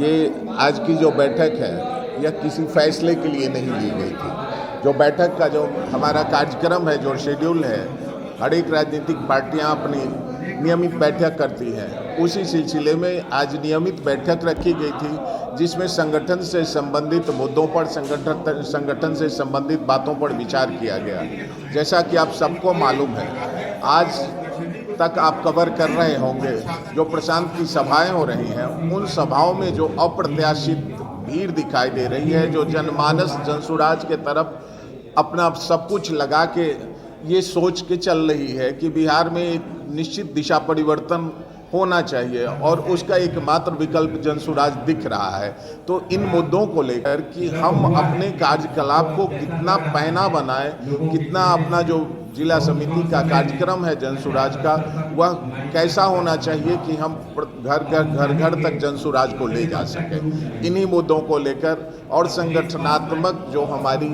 ये आज की जो बैठक है यह किसी फैसले के लिए नहीं ली गई थी। जो बैठक का जो हमारा कार्यक्रम है, जो शेड्यूल है, हर एक राजनीतिक पार्टियां अपनी नियमित बैठक करती हैं। उसी सिलसिले में आज नियमित बैठक रखी गई थी, जिसमें संगठन से संबंधित मुद्दों पर, संगठन से संबंधित बातों पर विचार किया गया। जैसा कि आप सबको मालूम है, आज तक आप कवर कर रहे होंगे, जो प्रशांत की सभाएं हो रही हैं, उन सभाओं में जो अप्रत्याशित भीड़ दिखाई दे रही है, जो जनमानस जनसुराज के तरफ अपना सब कुछ लगा के ये सोच के चल रही है कि बिहार में एक निश्चित दिशा परिवर्तन होना चाहिए और उसका एकमात्र विकल्प जनसुराज दिख रहा है। तो इन मुद्दों को लेकर कि हम अपने कार्यकलाप को कितना पैना बनाएं, कितना अपना जो जिला समिति का कार्यक्रम है जनसुराज का, वह कैसा होना चाहिए कि हम घर घर तक जनसुराज को ले जा सकें। इन्हीं मुद्दों को लेकर और संगठनात्मक जो हमारी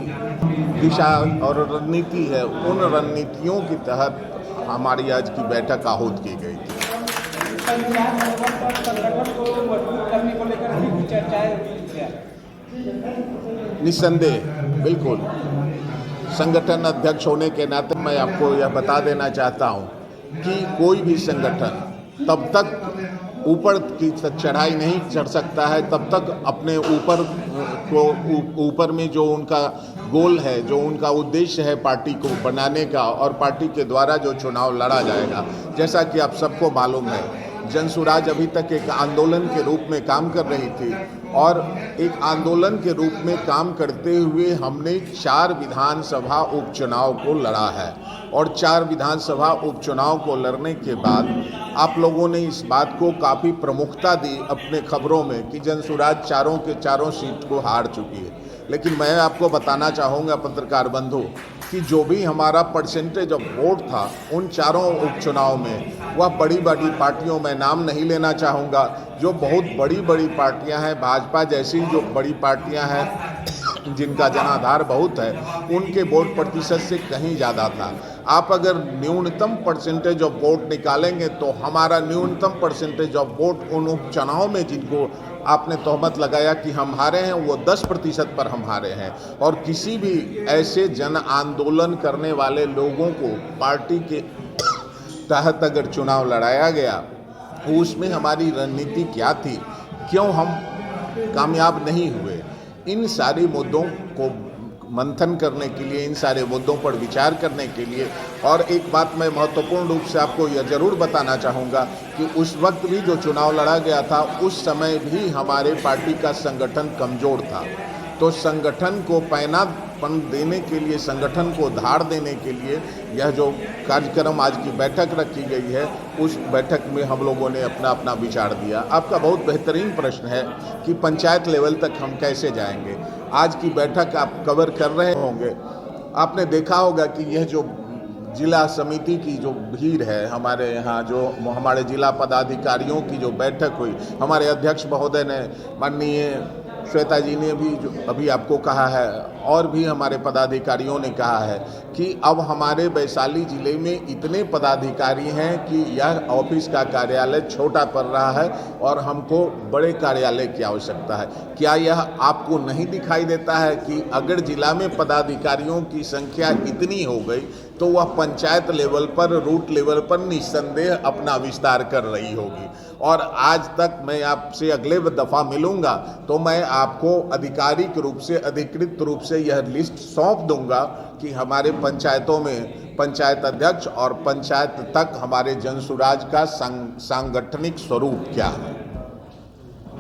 दिशा और रणनीति है, उन रणनीतियों के तहत हमारी आज की बैठक आहूत की गई थी। निस्संदेह, बिल्कुल। संगठन अध्यक्ष होने के नाते मैं आपको यह बता देना चाहता हूं कि कोई भी संगठन तब तक ऊपर की चढ़ाई नहीं चढ़ सकता है, तब तक अपने ऊपर में जो उनका गोल है, जो उनका उद्देश्य है पार्टी को बनाने का और पार्टी के द्वारा जो चुनाव लड़ा जाएगा। जैसा कि आप सबको मालूम है, जनसुराज अभी तक एक आंदोलन के रूप में काम कर रही थी और एक आंदोलन के रूप में काम करते हुए हमने 4 विधानसभा उपचुनाव को लड़ा है और 4 विधानसभा उपचुनाव को लड़ने के बाद आप लोगों ने इस बात को काफ़ी प्रमुखता दी अपने खबरों में कि जनसुराज चारों के चारों सीट को हार चुकी है। लेकिन मैं आपको बताना चाहूँगा पत्रकार बंधु कि जो भी हमारा परसेंटेज ऑफ वोट था उन चारों उपचुनाव में, वह बड़ी बड़ी पार्टियों में नाम नहीं लेना चाहूँगा, जो बहुत बड़ी बड़ी पार्टियां हैं, भाजपा जैसी जो बड़ी पार्टियां हैं जिनका जनाधार बहुत है, उनके वोट प्रतिशत से कहीं ज़्यादा था। आप अगर न्यूनतम परसेंटेज ऑफ वोट निकालेंगे तो हमारा न्यूनतम परसेंटेज ऑफ वोट उन उपचुनाव में जिनको आपने तोहमत लगाया कि हम हारे हैं, वो 10% पर हम हारे हैं। और किसी भी ऐसे जन आंदोलन करने वाले लोगों को पार्टी के तहत अगर चुनाव लड़ाया गया, उसमें हमारी रणनीति क्या थी, क्यों हम कामयाब नहीं हुए, इन सारे मुद्दों को मंथन करने के लिए, इन सारे मुद्दों पर विचार करने के लिए। और एक बात मैं महत्वपूर्ण रूप से आपको यह जरूर बताना चाहूँगा कि उस वक्त भी जो चुनाव लड़ा गया था, उस समय भी हमारे पार्टी का संगठन कमज़ोर था। तो संगठन को पैनापन देने के लिए, संगठन को धार देने के लिए यह जो कार्यक्रम आज की बैठक रखी गई है, उस बैठक में हम लोगों ने अपना अपना विचार दिया। आपका बहुत बेहतरीन प्रश्न है कि पंचायत लेवल तक हम कैसे जाएंगे। आज की बैठक आप कवर कर रहे होंगे, आपने देखा होगा कि यह जो जिला समिति की जो भीड़ है, हमारे यहाँ जो हमारे जिला पदाधिकारियों की जो बैठक हुई, हमारे अध्यक्ष महोदय ने, माननीय श्वेता जी ने भी जो अभी आपको कहा है, और भी हमारे पदाधिकारियों ने कहा है कि अब हमारे वैशाली ज़िले में इतने पदाधिकारी हैं कि यह ऑफिस का कार्यालय छोटा पड़ रहा है और हमको बड़े कार्यालय की आवश्यकता है। क्या यह आपको नहीं दिखाई देता है कि अगर जिला में पदाधिकारियों की संख्या इतनी हो गई तो वह पंचायत लेवल पर, रूट लेवल पर निस्संदेह अपना विस्तार कर रही होगी। और आज तक मैं आपसे अगले दफ़ा मिलूंगा तो मैं आपको आधिकारिक रूप से, अधिकृत रूप से यह लिस्ट सौंप दूंगा कि हमारे पंचायतों में पंचायत अध्यक्ष और पंचायत तक हमारे जनसुराज का सांगठनिक स्वरूप क्या है।